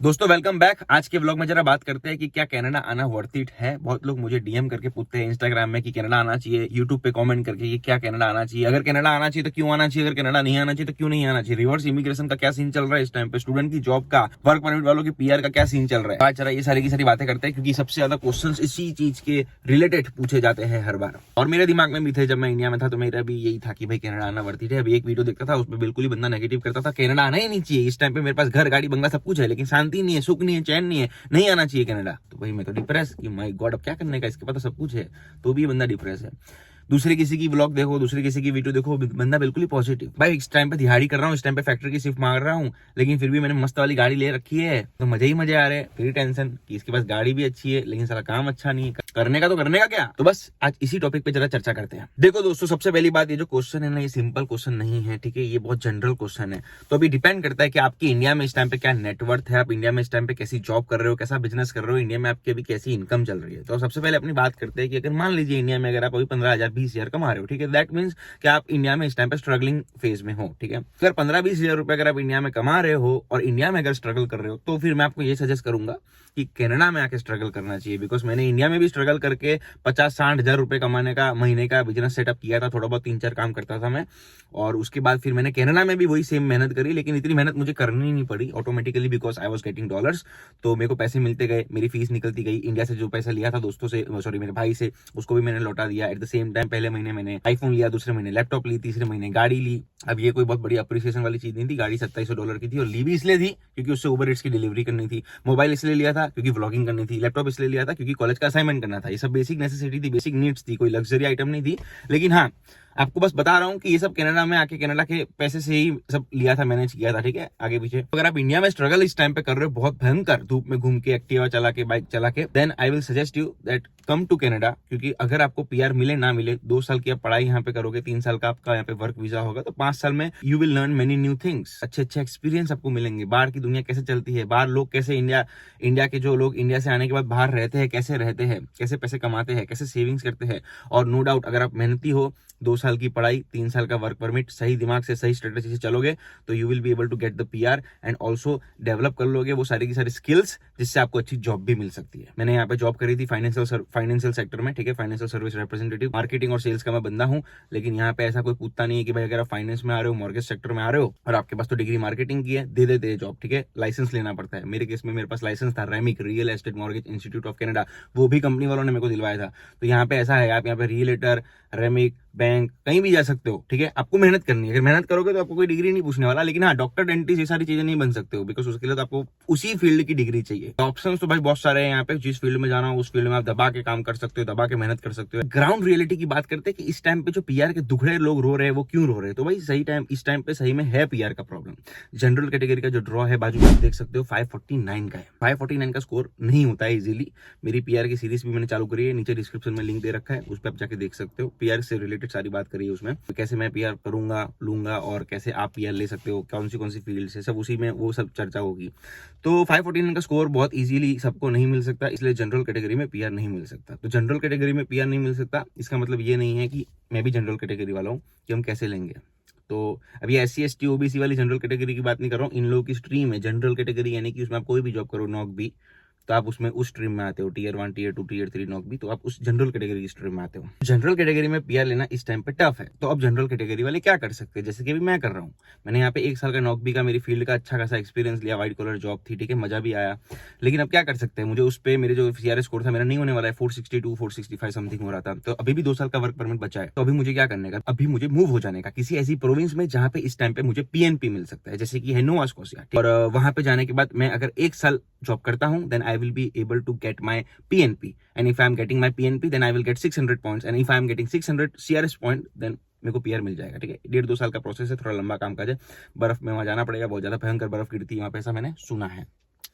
दोस्तों welcome back. आज के व्लॉग में जरा बात करते हैं कि क्या कनाडा आना वर्थ इट है। बहुत लोग मुझे डीएम करके पूछते हैं इंस्टाग्राम में कि कनाडा आना चाहिए, यूट्यूब पे कमेंट करके कि क्या कनाडा आना चाहिए, अगर कनाडा आना चाहिए तो क्यों आना चाहिए, अगर कनाडा नहीं आना चाहिए तो क्यों नहीं आना चाहिए, रिवर्स इमिग्रेशन का क्या सीन चल रहा है इस टाइम पे, स्टूडेंट की जॉब का, वर्क परमिट वालों की पीआर का क्या सीन चल रहा है। आज जरा ये सारी की सारी बातें करते हैं क्योंकि सबसे ज्यादा क्वेश्चन इसी चीज के रिलेटेड पूछे जाते हैं हर बार। और मेरे दिमाग में भी थे जब मैं इंडिया में था तो मेरा भी यही था कि भाई कनाडा आना वर्थ इट है। अभी एक वीडियो देखता था उसमें बिल्कुल ही बंदा नेगेटिव करता था, कनाडा आना ही नहीं चाहिए, इस टाइम पे मेरे पास घर गाड़ी बंगला सब कुछ है लेकिन शांति नहीं है, सुख नहीं है, चैन नहीं है, नहीं आना चाहिए कनाडा। तो भाई मैं तो डिप्रेस कि माय गॉड अब क्या करने का, इसके पास तो सब कुछ है तो भी बंदा डिप्रेस है। दूसरे किसी की व्लॉग देखो, दूसरे किसी की वीडियो देखो, बंदा बिल्कुल ही पॉजिटिव। भाई इस टाइम पे दिहाड़ी कर रहा हूँ, इस टाइम पे फैक्ट्री की शिफ्ट मार रहा हूँ, लेकिन फिर भी मैंने मस्त वाली गाड़ी ले रखी है तो मजे ही मजे आ रहे हैं। फिर टेंशन कि इसके पास गाड़ी भी अच्छी है लेकिन सारा काम अच्छा नहीं है, करने का तो करने का क्या। तो बस आज इसी टॉपिक पे जरा चर्चा करते हैं। देखो दोस्तों, सबसे पहली बात, ये जो क्वेश्चन है ना, ये सिंपल क्वेश्चन नहीं है, ठीक है, ये बहुत जनरल क्वेश्चन है। तो अभी डिपेंड करता है कि आपकी इंडिया में इस टाइम पे क्या नेटवर्थ है, आप इंडिया में इस टाइम पे कैसी जॉब कर रहे हो, कैसा बिजनेस कर रहे हो, इंडिया में आपकी अभी कैसी इनकम चल रही है। तो सबसे पहले अपनी बात करते हैं कि अगर मान लीजिए इंडिया में अगर आप अभी 15,000 20,000 कमा रहे हो, ठीक है, दैट मीन्स कि आप इंडिया में इस टाइम पे स्ट्रगलिंग फेज में हो, ठीक है। अगर 15-20 हजार रुपए अगर आप इंडिया में कमा रहे हो और इंडिया में अगर स्ट्रगल कर रहे हो तो फिर मैं आपको ये सजेस्ट करूंगा कि कनाडा में आके स्ट्रगल करना चाहिए। बिकॉज मैंने इंडिया में भी स्ट्रगल करके 50-60 हजार रुपए कमाने का महीने का बिजनेस सेटअप किया था, थोड़ा बहुत 3-4 काम करता था मैं। और उसके बाद फिर मैंने कनाडा में भी वही सेम मेहनत करी, लेकिन इतनी मेहनत मुझे करनी नहीं पड़ी automatically because I was getting dollars. तो मेरे को पैसे मिलते गए, मेरी फीस निकलती गई, इंडिया से जो पैसा लिया था दोस्तों से, सॉरी मेरे भाई से, उसको भी मैंने लौटा दिया। एट द सेम टाइम पहले महीने मैंने आईफोन लिया, दूसरे महीने लैपटॉप ली, तीसरे महीने गाड़ी ली। अब ये कोई बहुत बड़ी अप्रिसिएशन वाली चीज नहीं थी, गाड़ी $2700 की थी और ली भी इसलिए थी क्योंकि उससे उबर ईट्स की डिलीवरी करनी थी। मोबाइल इसलिए लिया था क्योंकि व्लॉगिंग करनी थी। लैपटॉप इसलिए लिया था क्योंकि कॉलेज का असाइनमेंट करना था। ये सब बेसिक नेसेसिटी थी, बेसिक नीड्स थी, कोई लग्जरी आइटम नहीं थी। लेकिन हाँ, आपको बस बता रहा हूँ कि ये सब कनाडा में आके कनाडा के पैसे से ही सब लिया था, मैनेज किया था, ठीक है, आगे पीछे। अगर आप इंडिया में स्ट्रगल इस टाइम पे कर रहे हो, बहुत भयंकर धूप में घूम के, एक्टिवा चला के, बाइक चला के, then I will suggest you that come to Canada. क्योंकि अगर आपको पीआर मिले ना मिले, 2 साल की आप पढ़ाई यहाँ पे करोगे, 3 साल का आपका यहाँ पे वर्क वीजा होगा, तो 5 साल में you will learn many new things. अच्छे अच्छे एक्सपीरियंस आपको मिलेंगे, बाहर की दुनिया कैसे चलती है, बाहर लोग कैसे, इंडिया के जो लोग इंडिया से आने के बाद बाहर रहते हैं कैसे रहते हैं, कैसे पैसे कमाते हैं, कैसे सेविंग्स करते हैं। और नो डाउट अगर आप मेहनती हो, 2 साल की पढ़ाई, 3 साल का वर्क परमिट, सही दिमाग से सही स्ट्रेटेजी से चलोगे तो you will be able to get the PR and also develop कर लोगे वो सारी की सारी स्किल्स जिससे आपको अच्छी जॉब भी मिल सकती है। मैंने यहाँ पे जॉब करी थी फाइनेंशियल सेक्टर में, ठीक है, फाइनेंशियल सर्विस रिप्रेजेंटेटिव, मार्केटिंग और सेल्स का मैं बंदा हूँ। लेकिन यहाँ पे ऐसा कोई पूछता नहीं है कि भाई अगर आप फाइनेंस में आ रहे हो, मॉर्गेज सेक्टर में आ रहे हो और आपके पास तो डिग्री मार्केटिंग की है, दे देते हैं जॉब, ठीक है, लाइसेंस लेना पड़ता है। मेरे केस में मेरे पास लाइसेंस था, REMIC, real estate mortgage institute of Canada, वो भी कंपनी वालों ने मेरे को दिलवाया था। तो यहाँ पे ऐसा है, आप यहाँ पे रियलेटर, रेमिक, बैंक, कहीं भी जा सकते हो, ठीक है। आपको मेहनत करनी है, अगर मेहनत करोगे तो आपको कोई डिग्री नहीं पूछने वाला। लेकिन हाँ, डॉक्टर, डेंटिस्ट, ये सारी चीजें नहीं बन सकते हो बिकॉज उसके लिए तो आपको उसी फील्ड की डिग्री चाहिए। ऑप्शन तो भाई बहुत सारे हैं यहाँ पे, जिस फील्ड में जाना हो उस फील्ड में आप दबा के काम कर सकते हो, दबा के मेहनत कर सकते हो। ग्राउंड रियलिटी की बात करते हैं कि इस टाइम पे जो पीआर के दुखड़े लोग रो रहे हैं वो क्यों रो रहे हैं। तो भाई सही टाइम, इस टाइम पे सही में है पीआर का प्रॉब्लम। जनरल कैटेगरी का जो ड्रॉ है बाजू में देख सकते हो 549 का है। 549 का स्कोर नहीं होता है इजीली। मेरी पीआर की सीरीज भी मैंने चालू करी है, नीचे डिस्क्रिप्शन में लिंक दे रखा है, उस पर आप जाके देख सकते हो। पीआर से रिलेटेड सारी बात करी है उसमें, कैसे मैं पीआर करूंगा, लूंगा और कैसे आप पीआर ले सकते हो, कौन सी फील्ड से, सब उसी में वो सब चर्चा होगी। तो 549 का स्कोर बहुत इजीली सबको नहीं मिल सकता, इसलिए जनरल कैटेगरी में पीआर नहीं मिल सकता। तो जनरल कैटेगरी में पीआर नहीं मिल सकता, इसका मतलब ये नहीं है कि मैं भी जनरल कैटेगरी वाला हूँ कि हम कैसे लेंगे। तो अभी SC ST OBC वाली जनरल कैटेगरी की बात नहीं कर रहा हूँ, इन लोगों की स्ट्रीम है जनरल कैटेगरी, यानी कि उसमें आप कोई भी जॉब करो, नॉक भी, तो आप उसमें उस स्ट्रीम में आते हो, Tier 1 Tier 2 Tier 3 नॉक भी, तो आप उस जनरल कैटेगरी की स्ट्रीम में आते हो। जनरल कैटेगरी में पीआर लेना इस टाइम पे टफ है। तो अब जनरल कैटेगरी वाले क्या कर सकते हैं, जैसे कि अभी मैं कर रहा हूँ। मैंने यहाँ पे 1 साल का नॉक भी का, मेरी फील्ड का अच्छा खासा एक्सपीरियंस लिया, व्हाइट कॉलर जॉब थी, ठीक है, मजा भी आया। लेकिन अब क्या कर सकते हैं, मुझे उस पर मेरे जो CRS स्कोर था मेरा नहीं होने वाला है, 462 465 समथिंग हो रहा था। तो अभी भी 2 साल का वर्क परमिट बचा है। तो अभी मुझे क्या करने का, अभी मुझे मूव हो जाने का किसी ऐसी प्रोविंस में जहाँ पे इस टाइम पे मुझे PNP मिल सकता है, जैसे कि है नोवा स्कोशिया। और वहां पे जाने के बाद मैं अगर 1 साल जॉब करता हूँ, then I will be able to get my PNP, and if I am getting my PNP then I will get 600 points, and if I am getting 600 CRS point then मेरे को पीआर मिल जाएगा, ठीक है। 1.5-2 साल का process है, थोड़ा लंबा काम काज है। बर्फ में वहां जाना पड़ेगा, बहुत ज्यादा भयंकर बर्फ गिरती है वहां पे, ऐसा मैंने सुना है।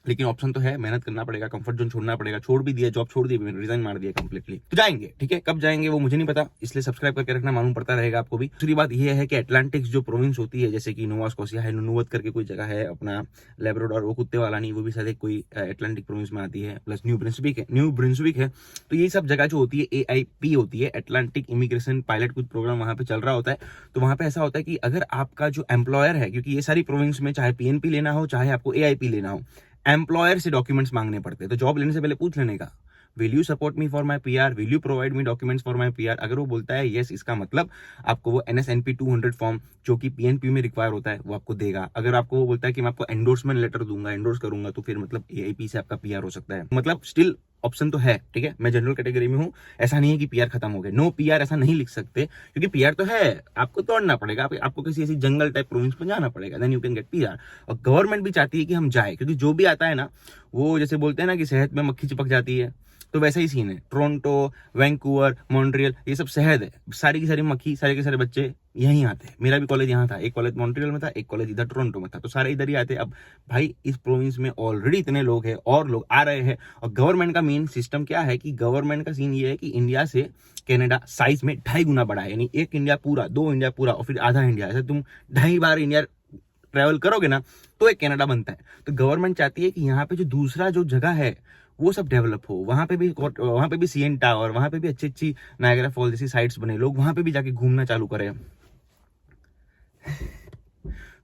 लेकिन ऑप्शन तो है, मेहनत करना पड़ेगा, कंफर्ट जोन छोड़ना पड़ेगा। छोड़ भी दिया, जॉब छोड़ दी, मैंने रिजाइन मार दिया कंप्लीटली। तो जाएंगे, ठीक है, कब जाएंगे वो मुझे नहीं पता, इसलिए सब्सक्राइब करके रखना, मालूम पड़ता रहेगा आपको भी। दूसरी बात यह है कि अटलांटिक्स जो प्रोविंस होती है, जैसे कि नोवा स्कोशिया है, नुनुवत करके कोई जगह है अपना, लेब्राडोर, वो कुत्ते वाला नहीं, वो भी शायद कोई अटलांटिक प्रोविंस में आती है, प्लस न्यू ब्रिंसविक है। तो ये सब जगह जो होती है AIP होती है, अटलांटिक इमिग्रेशन पायलट, कुछ प्रोग्राम वहां पे चल रहा होता है। तो वहां पे ऐसा होता है कि अगर आपका जो एम्प्लॉयर है, क्योंकि ये सारी प्रोविंस में चाहे PNP लेना हो चाहे आपको AIP लेना हो, एम्प्लॉयर से डॉक्यूमेंट्स मांगने पड़ते हैं। तो जॉब लेने से पहले पूछ लेने का, will you support me for my PR, will you provide me documents for my PR. अगर वो बोलता है यस, इसका मतलब आपको वो NSNP 200 फॉर्म जो कि PNP में रिक्वायर होता है वो आपको देगा। अगर आपको वो बोलता है कि मैं आपको एंडोर्समेंट लेटर दूंगा, एंडोर्स करूंगा, तो फिर मतलब AIP से आपका पीआर हो सकता है। मतलब स्टिल ऑप्शन तो है, ठीक है। मैं जनरल कैटेगरी में हूँ, ऐसा नहीं है कि पीआर खत्म हो गए। नो पीआर ऐसा नहीं लिख सकते, क्योंकि पीआर तो है, आपको तोड़ना पड़ेगा, आपको किसी ऐसी जंगल टाइप प्रोविंस में जाना पड़ेगा, then you can get PR. और गवर्नमेंट भी चाहती है कि हम जाए, क्योंकि जो भी आता है ना, वो जैसे बोलते हैं ना कि शहद में मक्खी चिपक जाती है, तो वैसा ही सीन है। टोरंटो, वैंकूवर, मॉन्ट्रियल, ये सब शहद है, सारी की सारी मक्खी, सारे के सारे बच्चे यहीं आते हैं। मेरा भी कॉलेज यहाँ था, एक कॉलेज मॉन्ट्रियल में था, एक कॉलेज इधर टोरंटो में था, तो सारे इधर ही आते। अब भाई इस प्रोविंस में ऑलरेडी इतने लोग हैं और लोग आ रहे हैं। और गवर्नमेंट का मेन सिस्टम क्या है कि गवर्नमेंट का सीन ये है कि इंडिया से कनाडा साइज में 2.5 गुना बड़ा है, यानी एक इंडिया पूरा, 2 इंडिया पूरा और फिर आधा इंडिया। ऐसे तुम 2.5 बार इंडिया ट्रेवल करोगे ना तो एक कनाडा बनता है। तो गवर्नमेंट चाहती है कि यहाँ पे जो दूसरा जो जगह है वो सब डेवलप हो, वहां पे भी CN टावर, वहां पे भी अच्छी अच्छी नायग्रा फॉल जैसी साइट्स बने, लोग वहां पे भी जाके घूमना चालू करें।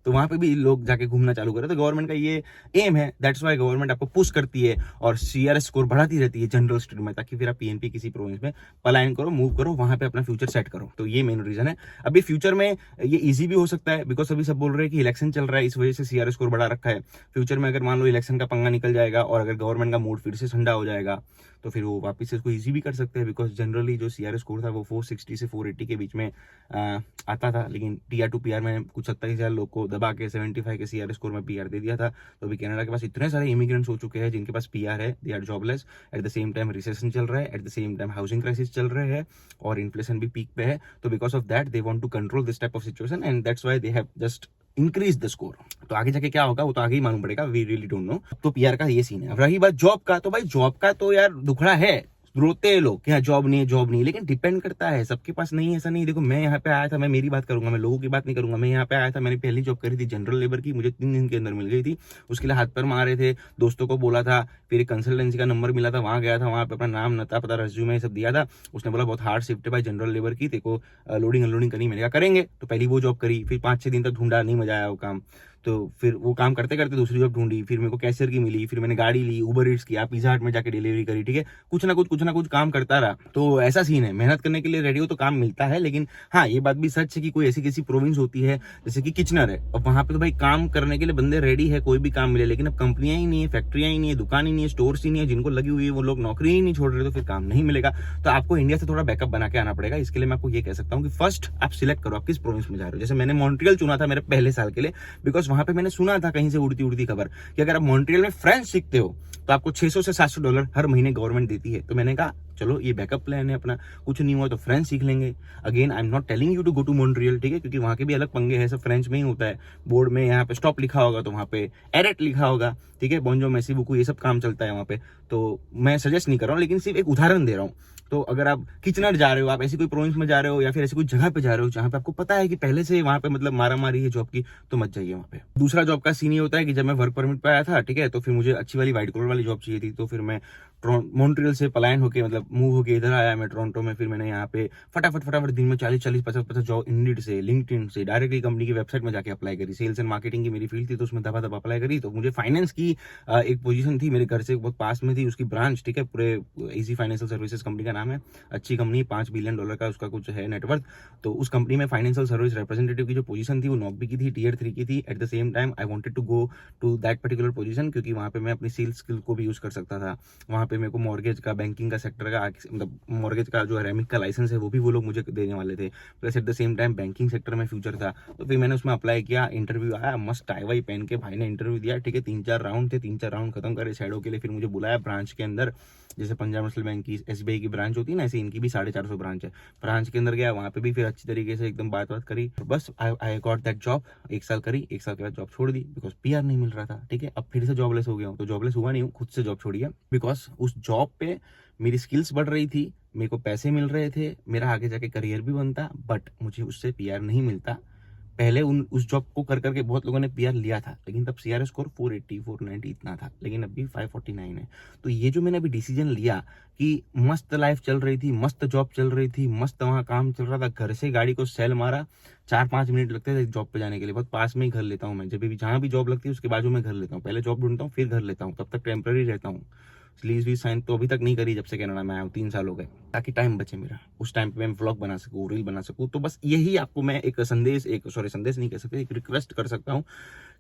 तो वहां पे भी लोग जाके घूमना चालू करें। तो गवर्नमेंट का ये एम है, दैट्स वाई गवर्नमेंट आपको पुश करती है और CRS स्कोर बढ़ाती रहती है जनरल स्टडी में, ताकि फिर आप PNP किसी प्रोविंस में पलायन करो, मूव करो, वहां पे अपना फ्यूचर सेट करो। तो ये मेन रीजन है। अभी फ्यूचर में ये ईजी भी हो सकता है, बिकॉज अभी सब बोल रहे हैं कि इलेक्शन चल रहा है, इस वजह से CRS स्कोर बढ़ा रखा है। फ्यूचर में अगर मान लो इलेक्शन का पंगा निकल जाएगा और अगर गवर्नमेंट का मूड फिर से ठंडा हो जाएगा, तो फिर वो वापस से इसको ईजी भी कर सकते हैं। बिकॉज जनरली जो CRS स्कोर था वो 460 से 480 के बीच में आता था, लेकिन TR to PR में कुछ 27,000 लोग को दबा के 75 के CRS स्कोर में PR दे दिया था। तो अभी कनाडा के पास इतने सारे इमिग्रेंट्स हो चुके हैं जिनके पास PR है, they are jobless. At the same time recession चल रहा है, at the same time housing crisis चल रहे हैं और इन्फ्लेशन भी पीक पे है। तो because of that they want to control this type of situation and that's why they have just increase the score. तो आगे जाके क्या होगा वो तो आगे ही मालूम पड़ेगा, वी रियली डोंट नो। तो PR का ये सीन है। अब रही बात जॉब का, तो भाई जॉब का तो यार दुखड़ा है, रोते हैं लोग कि हाँ जॉब नहीं है, जॉब नहीं है, लेकिन डिपेंड करता है, सबके पास नहीं है ऐसा नहीं। देखो मैं यहाँ पे आया था, मैं मेरी बात करूंगा, मैं लोगों की बात नहीं करूंगा। मैं यहाँ पे आया था, मैंने पहली जॉब करी थी जनरल लेबर की, मुझे 3 दिन के अंदर मिल गई थी। उसके लिए हाथ पैर मार रहे थे, दोस्तों को बोला था, फिर एक कंसल्टेंसी का नंबर मिला था, वहां गया था, वहां पे अपना नाम नता पता रेज्यूमे सब दिया था। उसने बोला बहुत हार्ड शिफ्ट है भाई जनरल लेबर की, तेको लोडिंग अनलोडिंग करनी। मैंने कहा करेंगे। तो पहली वो जॉब करी, फिर 5-6 दिन तक ढूंढा, नहीं मजा आया वो काम। तो फिर वो काम करते करते दूसरी जॉब ढूंढी, फिर मेरे को कैशियर की मिली, फिर मैंने गाड़ी ली, उबर ईट्स किया, पिज़्ज़ा हट में जाके डिलीवरी करी, ठीक है। कुछ ना कुछ काम करता रहा। तो ऐसा सीन है, मेहनत करने के लिए रेडी हो तो काम मिलता है। लेकिन हाँ ये बात भी सच है कि कोई ऐसी किसी प्रोविंस होती है जैसे कि किचनर है, और वहां पे तो भाई काम करने के लिए बंदे रेडी है, कोई भी काम मिले, लेकिन अब कंपनियां ही नहीं है, फैक्ट्रियां ही नहीं है, दुकान ही नहीं है, स्टोर्स ही नहीं है, जिनको लगी हुई है वो लोग नौकरी ही नहीं छोड़ रहे, तो फिर काम नहीं मिलेगा। तो आपको इंडिया से थोड़ा बैकअप बना के आना पड़ेगा। इसके लिए मैं आपको ये कह सकता हूँ कि फर्स्ट आप सिलेक्ट करो आप किस प्रोविंस में जा रहे हो। जैसे मैंने मॉन्ट्रियल चुना था मेरे पहले साल के लिए, बिकॉज वहां पे मैंने सुना था कहीं से उड़ती उड़ती खबर कि अगर आप मॉन्ट्रियल में फ्रेंच सीखते हो तो आपको $600 से $700 हर महीने गवर्नमेंट देती है। तो मैंने कहा चलो ये बैकअप प्लान है अपना, कुछ नहीं हुआ तो फ्रेंच सीख लेंगे। Again I am not telling you to go to Montreal, ठीक है, क्योंकि वहां के भी अलग पंगे हैं, सब फ्रेंच में ही होता है। बोर्ड में यहाँ पे स्टॉप लिखा होगा तो वहां पे एरेट लिखा होगा, ठीक है, बोंजो मेसी बुकू ये सब काम चलता है वहां पे। तो मैं सजेस्ट नहीं कर रहा हूँ, लेकिन सिर्फ एक उदाहरण दे रहा हूँ। तो अगर आप किचनर जा रहे हो, आप ऐसी कोई प्रोविंस में जा रहे हो या फिर ऐसी कोई जगह पे जा रहे हो जहां पे आपको पता है कि पहले से वहां पे मतलब मारा मारी है जॉब की, तो मत जाइए वहां पे। दूसरा जॉब का सीन ये होता है कि जब मैं वर्क परमिट पे आया था, ठीक है, तो फिर मुझे अच्छी वाली व्हाइट कॉलर वाली जॉब चाहिए थी। तो फिर मैं मॉन्ट्रियल से पलायन होके मतलब मूव होके इधर आया मैं टोरंटो में। फिर मैंने यहाँ पे फटाफट दिन में 40-50 जॉब इंडीड से, लिंक्डइन से डायरेक्टली कंपनी की वेबसाइट में जाके अप्लाई करी। सेल्स एंड मार्केटिंग की मेरी फील्ड थी, तो उसमें दबा अप्लाई करी। तो मुझे फाइनेंस की एक पोजीशन थी, मेरे घर से बहुत पास में थी उसकी ब्रांच, ठीक है, पूरे इजी फाइनेंशियल सर्विसेज कंपनी का नाम है, अच्छी कंपनी, $5 बिलियन का उसका कुछ है नेटवर्क। तो उस कंपनी में फाइनेंशियल सर्विस रिप्रेजेंटेटिव की जो पोजीशन थी वो नॉकबी की थी, Tier 3 की थी। At the same time I wanted to go to that particular position, क्योंकि वहां पे मैं अपनी सेल्स स्किल को भी यूज कर सकता था। वहां पे मेरे को मॉर्गेज का, बैंकिंग का सेक्टर का, मतलब मॉर्गेज का जो रेमिक का लाइसेंस है वो भी वो लोग मुझे देने वाले थे, plus eight the same time banking sector में फ्यूचर था। तो फिर मैंने उसमें अप्लाई किया, इंटरव्यू आया, मस्त टाई वाई पहन के भाई ने इंटरव्यू दिया, ठीक है। 3-4 राउंड थे, 3-4 राउंड खत्म करे शैडो के लिए। फिर मुझे बुलाया ब्रांच के अंदर, जैसे पंजाब नेशनल बैंक की, SBI की ब्रांच होती है ना, ऐसे इनकी भी 450 ब्रांच है। ब्रांच के अंदर गया, वहां पे भी फिर अच्छी तरीके से एकदम बात करी, बस आई गॉट दैट जॉब। 1 साल करी, 1 साल के बाद जॉब छोड़ दी, बिकॉज PR नहीं मिल रहा था, ठीक है। अब फिर से जॉबलेस हो गया हूँ, तो जॉबलेस हुआ नहीं हूँ, खुद से जॉब छोड़ी है, बिकॉज उस जॉब पे मेरी स्किल्स बढ़ रही थी, मेरे को पैसे मिल रहे थे, मेरा आगे जाके करियर भी बनता, बट मुझे उससे PR नहीं मिलता। पहले उस जॉब को कर करके बहुत लोगों ने पीआर लिया था, लेकिन तब सीआरए स्कोर 480 490 इतना था, लेकिन अभी 549 है। तो ये जो मैंने अभी डिसीजन लिया कि मस्त लाइफ चल रही थी, मस्त जॉब चल रही थी, मस्त वहाँ काम चल रहा था, घर से गाड़ी को सेल मारा, 4-5 मिनट लगते थे जॉब पे जाने के लिए, बहुत पास में ही घर लेता हूँ मैं, जब भी जहाँ भी जॉब लगती है उसके बाजू में घर लेता हूँ, पहले जॉब ढूंढता हूँ फिर घर लेता हूँ, तब तक टेम्पररी रहता हूँ। लीज भी साइन तो अभी तक नहीं करी जब से कनाडा में आया हूँ, 3 साल हो गए, ताकि टाइम बचे मेरा, उस टाइम पे मैं व्लॉग बना सकूँ, रील बना सकूँ। तो बस यही आपको मैं एक संदेश, संदेश नहीं कह सकते, एक रिक्वेस्ट कर सकता हूँ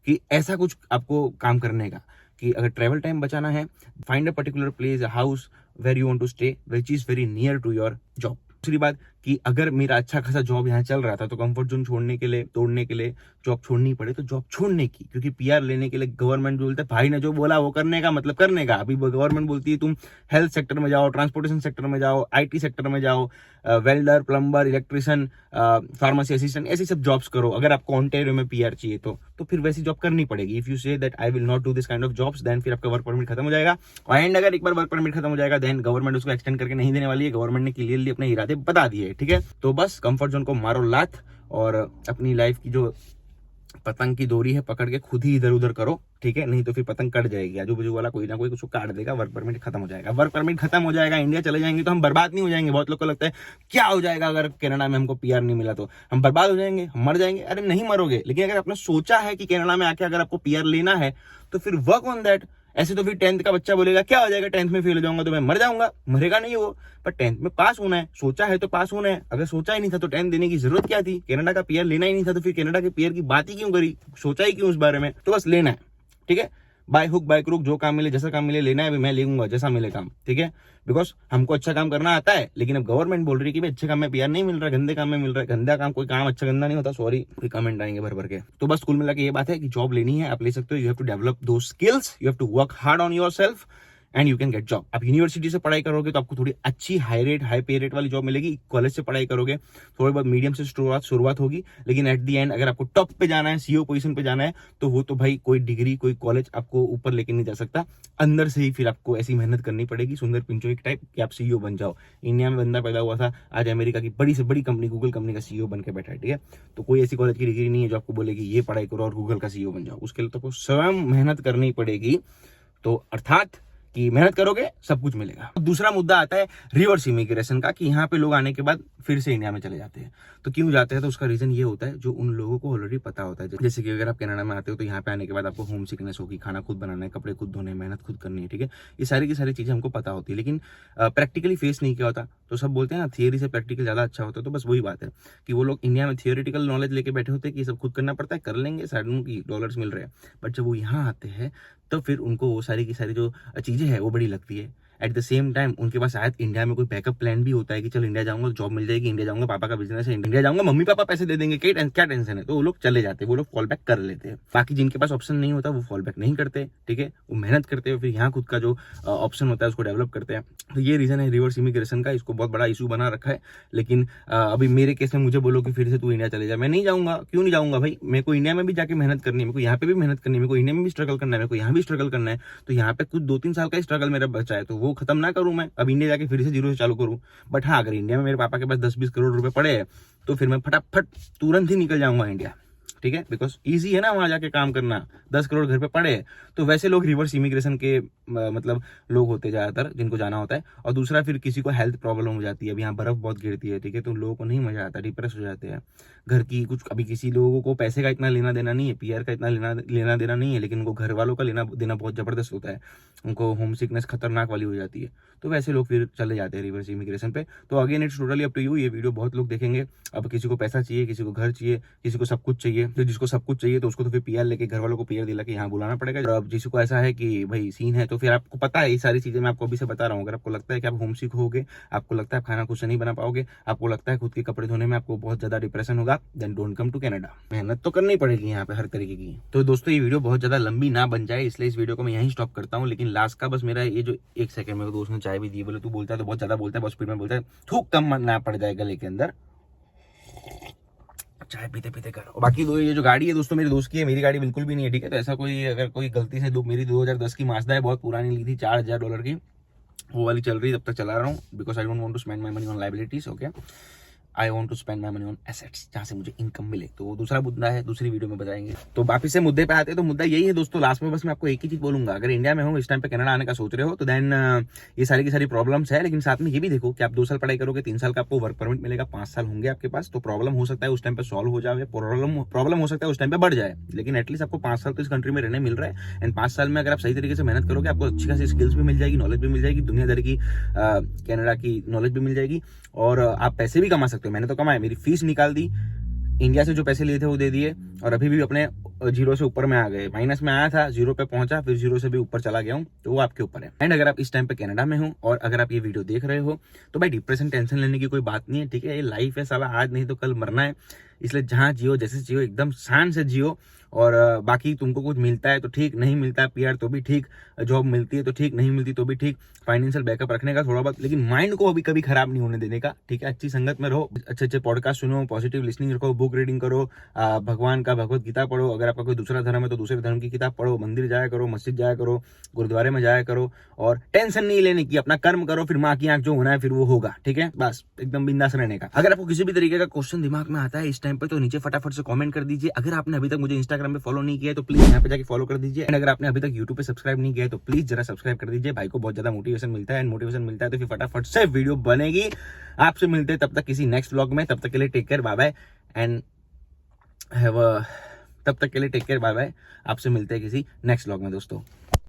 कि ऐसा कुछ आपको काम करने का, कि अगर ट्रैवल टाइम बचाना है, find a particular place, a house where you want to stay which is very near to your job. दूसरी बात कि अगर मेरा अच्छा खासा जॉब यहाँ चल रहा था तो कंफर्ट जोन छोड़ने के लिए, तोड़ने के लिए जॉब छोड़नी पड़े तो जॉब छोड़ने की, क्योंकि पीआर लेने के लिए गवर्नमेंट बोलता है भाई ने जो बोला वो करने का, मतलब करने का। अभी गवर्नमेंट बोलती है तुम हेल्थ सेक्टर में जाओ, ट्रांसपोर्टेशन सेक्टर में जाओ, आईटी सेक्टर में जाओ, welder, plumber, electrician, pharmacy assistant, ऐसी सब जॉब्स करो अगर आपको ऑन्टेरियो में पीआर चाहिए तो फिर वैसी जॉब करनी पड़ेगी। If you say that I will not do this kind of jobs, then फिर आपका वर्क परमिट खत्म हो जाएगा। एंड अगर एक बार वर्क परमिट खत्म हो जाएगा देन गवर्नमेंट उसको एक्सटेंड करके नहीं देने वाली है, गवर्नमेंट ने क्लियरली अपने इरादे बता दिए, ठीक है। तो बस कंफर्ट जोन को मारो लात और अपनी लाइफ की जो पतंग की डोरी है पकड़ के खुद ही इधर उधर करो, ठीक है, नहीं तो फिर पतंग कट जाएगी, आजू बाजू वाला कोई ना कोई उसको काट देगा, वर्क परमिट खत्म हो जाएगा। वर्क परमिट खत्म हो जाएगा, इंडिया चले जाएंगे तो हम बर्बाद नहीं हो जाएंगे। बहुत लोग को लगता है क्या हो जाएगा अगर कनाडा में हमको पीआर नहीं मिला तो हम बर्बाद हो जाएंगे, हम मर जाएंगे। अरे नहीं मरोगे, लेकिन अगर आपने सोचा है कि कनाडा में आके अगर आपको पीआर लेना है तो फिर वर्क ऑन दैट। ऐसे तो फिर 10th का बच्चा बोलेगा क्या हो जाएगा, 10th में फेल हो जाऊंगा तो मैं मर जाऊंगा, मरेगा नहीं वो, पर 10th में पास होना है, सोचा है तो पास होना है। अगर सोचा ही नहीं था तो 10th देने की जरूरत क्या थी, कनाडा का पीआर लेना ही नहीं था तो फिर कनाडा के पीआर की बात ही क्यों करी, सोचा ही क्यों उस बारे में। तो बस लेना है, ठीक है, बाय हुक बाय क्रुक, जो काम मिले जैसा काम मिले लेना है, अभी मैं लेऊंगा जैसा मिले काम, ठीक है, बिकॉज हमको अच्छा काम करना आता है। लेकिन अब गवर्नमेंट बोल रही है कि भाई अच्छे काम में पीआर नहीं मिल रहा, गंदे काम में मिल रहा है। गंदा काम, कोई काम अच्छा गंदा नहीं होता, सॉरी, कोई कमेंट आएंगे भर भर के। तो बस कुल मिला के ये बात है कि जॉब लेनी है, आप ले सकते हो, यू हैव टू डेवलप दो skills, you have to work hard on yourself and you can get job. आप यूनिवर्सिटी से पढ़ाई करोगे तो आपको थोड़ी अच्छी high rate, high pay rate वाली जॉब मिलेगी। कॉलेज से पढ़ाई करोगे थोड़ी बहुत मीडियम से शुरुआत होगी, लेकिन एट दी एंड अगर आपको टॉप पे जाना है, सीईओ पोजीशन पे जाना है, तो वो तो भाई कोई डिग्री, कोई कॉलेज आपको ऊपर लेके नहीं जा सकता। अंदर से ही फिर आपको ऐसी मेहनत करनी पड़ेगी सुंदर पिंचोई टाइप कि आप सीईओ बन जाओ। इंडिया में बंदा पैदा हुआ था, आज अमेरिका की बड़ी से बड़ी कंपनी, गूगल कंपनी का सीईओ बन के बैठा है, ठीक है। तो कोई ऐसी कॉलेज की डिग्री नहीं है जो आपको बोलेगी ये पढ़ाई करो और गूगल का सीईओ बन जाओ। उसके लिए तो आपको स्वयं मेहनत करनी पड़ेगी। तो अर्थात कि मेहनत करोगे सब कुछ मिलेगा। दूसरा मुद्दा आता है रिवर्स इमिग्रेशन का, कि यहाँ पे लोग आने के बाद फिर से इंडिया में चले जाते हैं। तो क्यों जाते हैं, तो उसका रीजन ये होता है जो उन लोगों को ऑलरेडी पता होता है। जैसे कि अगर आप कनाडा में आते हो तो यहाँ पे आने के बाद आपको होम सिकनेस होगी, खाना खुद बनाना है, कपड़े खुद धोने, मेहनत खुद करनी है, ठीक है। ये सारी की सारी चीजें हमको पता होती है, लेकिन प्रैक्टिकली फेस नहीं किया होता। तो सब बोलते हैं ना थियरी से प्रैक्टिकल ज्यादा अच्छा होता है। तो बस वही बात है कि वो लोग इंडिया में थियोरिटिकल नॉलेज लेके बैठे होते हैं कि सब खुद करना पड़ता है, कर लेंगे, साइड की डॉलर्स मिल रहे हैं। बट जब वो यहाँ आते हैं तो फिर उनको वो सारी की सारी जो चीजें हैं वो बड़ी लगती है। एट द सेम टाइम उनके पास शायद इंडिया में कोई बैकअप प्लान भी होता है कि चल इंडिया जाऊंगा जॉब मिल जाएगी, इंडिया जाऊंगा पापा का बिजनेस है, इंडिया जाऊंगा मम्मी पापा पैसे दे देंगे, क्या टेंशन है। तो वो लोग चले जाते हैं, वो लोग फॉल बैक कर लेते हैं। बाकी जिनके पास ऑप्शन नहीं होता वो फॉल बैक नहीं करते, ठीक है, वो मेहनत करते हैं, फिर यहाँ खुद का जो ऑप्शन होता है उसको डेवलप करते हैं। तो ये रीजन है रिवर्स इमिग्रेशन का, इसको बहुत बड़ा इशू बना रखा है। लेकिन अभी मेरे केस में मुझे बोलो कि फिर से तू इंडिया चले जा, मैं नहीं जाऊंगा। क्यों नहीं जाऊंगा भाई, मेरे को इंडिया में भी जाके मेहनत करनी है, मेरे को यहाँ पे भी मेहनत करनी है, मेरे को इंडिया में भी स्ट्रगल करना है, मेरे को यहाँ भी स्ट्रगल करना है। तो यहाँ पे कुछ 2-3 साल का स्ट्रगल मेरा बचा है, तो वो खत्म ना करूं मैं, अब इंडिया जाके फिर से जीरो से चालू करूं। बट हाँ, अगर इंडिया में मेरे पापा के पास 10-20 करोड़ रुपए पड़े हैं तो फिर मैं फटाफट तुरंत ही निकल जाऊंगा इंडिया, ठीक है, बिकॉज ईजी है ना वहां जाके काम करना। 10 करोड़ घर पे पड़े हैं तो वैसे लोग रिवर्स इमिग्रेशन के मतलब लोग होते ज्यादातर जिनको जाना होता है। और दूसरा फिर किसी को हेल्थ प्रॉब्लम हो जाती है, अब यहाँ बर्फ बहुत गिरती है, ठीक है, तो उन लोगों को नहीं मजा आता, डिप्रेस हो जाते हैं। घर की कुछ, अभी किसी लोगों को पैसे का इतना लेना देना नहीं है, पीआर का इतना लेना देना नहीं है, लेकिन उनको घर वालों का लेना देना बहुत जबरदस्त होता है, उनको होम सिकनेस खतरनाक वाली हो जाती है। तो वैसे लोग फिर चले जाते हैं रिवर्स इमिग्रेशन पे। तो again it's totally up to you, ये वीडियो बहुत लोग देखेंगे। अब किसी को पैसा चाहिए, किसी को घर चाहिए, किसी को सब कुछ चाहिए, तो जिसको सब कुछ चाहिए तो उसको तो फिर पीआर लेके घर वालों को पीआर दिला के यहाँ बुलाना पड़ेगा। और अब जिसको ऐसा है कि भाई सीन है तो फिर आपको पता है ये सारी चीजें मैं आपको अभी से बता रहा हूँ। अगर आपको लगता है कि आप होम सिक होगे, आपको लगता है खाना खुद से नहीं बना पाओगे, आपको लगता है खुद के कपड़े धोने में आपको बहुत ज्यादा डिप्रेशन होगा, then don't come to Canada. मेहनत तो करनी पड़ेगी यहाँ पे हर तरीके की। तो दोस्तों ये वीडियो बहुत ज्यादा लंबी ना बन जाए इसलिए इस वीडियो को मैं यहीं स्टॉप करता हूँ। लेकिन लास्ट का बस मेरा ये जो 1 सेकंड में दोस्त ने चाय भी दी, बोले तू बोलता है तो बहुत ज्यादा बोलता है, बहुत स्पीड में बोलता है, थूक कम ना पड़ जाए गले के अंदर, चाय पीते पीते कर। और बाकी ये जो गाड़ी है दोस्तों मेरे दोस्त की है, मेरी गाड़ी बिल्कुल भी नहीं है, ठीक है। तो ऐसा कोई अगर कोई गलती से मेरी 2010 की माजदा है, बहुत पुरानी ली थी, $4000 की, वो वाली चल रही है, तब तक चला रहा हूँ because I don't want to spend my money on liabilities, okay. I want to spend my money on assets, जहां से मुझे इनकम मिले। तो वो दूसरा मुद्दा है, दूसरी वीडियो में बताएंगे। तो वापिस से मुद्दे पे आते हैं। तो मुद्दा यही है दोस्तों, लास्ट में बस मैं आपको एक ही चीज बोलूंगा, अगर इंडिया में हो, इस टाइम पे कनाडा आने का सोच रहे हो, तो देन ये सारी की सारी प्रॉब्लम्स है, लेकिन साथ में ये भी देखो कि आप 2 साल पढ़ाई करोगे, 3 साल का आपको वर्क परमिट मिलेगा, 5 साल होंगे आपके पास, तो प्रॉब्लम हो सकता है उस टाइम पे सॉल्व हो जाए, प्रॉब्लम हो सकता है उस टाइम पे बढ़ जाए, लेकिन एटलीस्ट आपको 5 साल तो इस कंट्री में रहने मिल रहा है। एंड 5 साल में अगर आप सही तरीके से मेहनत करोगे, आपको अच्छी खासी स्किल्स भी मिल जाएगी, नॉलेज भी मिल जाएगी, दुनियादारी की कनाडा की नॉलेज भी मिल जाएगी, और आप पैसे भी कमा सकते हो। मैंने तो कमाए, मेरी फीस निकाल दी, इंडिया से जो पैसे लिए थे वो दे दिए, और अभी भी अपने 0 से ऊपर में आ गए। माइनस में आया था, 0 पे पहुंचा, फिर 0 से भी ऊपर चला गया हूं, तो वो आपके ऊपर है। एंड अगर आप इस टाइम पे कनाडा में हो और अगर आप ये वीडियो देख रहे हो, तो भाई डिप्रेशन टेंशन लेने की कोई बात नहीं है, ठीक है। ये लाइफ है साला, आज नहीं तो कल मरना है, इसलिए जहां जियो, जैसे जियो, एकदम शान से जियो। और बाकी तुमको कुछ मिलता है तो ठीक, नहीं मिलता है पीआर तो भी ठीक, जॉब मिलती है तो ठीक, नहीं मिलती तो भी ठीक, फाइनेंशियल बैकअप रखने का थोड़ा बहुत, लेकिन माइंड को अभी कभी खराब नहीं होने देने का, ठीक है। अच्छी संगत में रहो, अच्छे अच्छे पॉडकास्ट सुनो, पॉजिटिव लिसनिंग रखो, बुक रीडिंग करो, भगवान का भगवत गीता पढ़ो, अगर आपका कोई दूसरा धर्म है तो दूसरे धर्म की किताब पढ़ो, मंदिर जाया करो, मस्जिद जाया करो, गुरुद्वारे में जाया करो, और टेंशन नहीं लेने की, अपना कर्म करो, फिर माँ की आंख जो होना है फिर वो होगा, ठीक है। बस एकदम बिंदास रहने का। अगर आपको किसी भी तरीके का क्वेश्चन दिमाग में आता है इस टाइम पे, तो नीचे फटाफट से कमेंट कर दीजिए। अगर आपने अभी तक मुझे इंस्टाग्राम पे फॉलो नहीं किया है तो प्लीज यहाँ पे जाके फॉलो कर दीजिए। एंड अगर आपने अभी तक यूट्यूब पे सब्सक्राइब नहीं किया है तो प्लीज जरा सब्सक्राइब कर दीजिए। भाई को बहुत ज्यादा मोटिवेशन मिलता है, एंड मोटिवेशन मिलता है तो फिर फटाफट से वीडियो बनेगी। आपसे मिलते हैं तब तक किसी नेक्स्ट व्लॉग में, तब तक के लिए take care, bye bye, and तब तक के लिए टेक केयर, बाय बाय। आपसे मिलते हैं किसी नेक्स्ट व्लॉग में दोस्तों।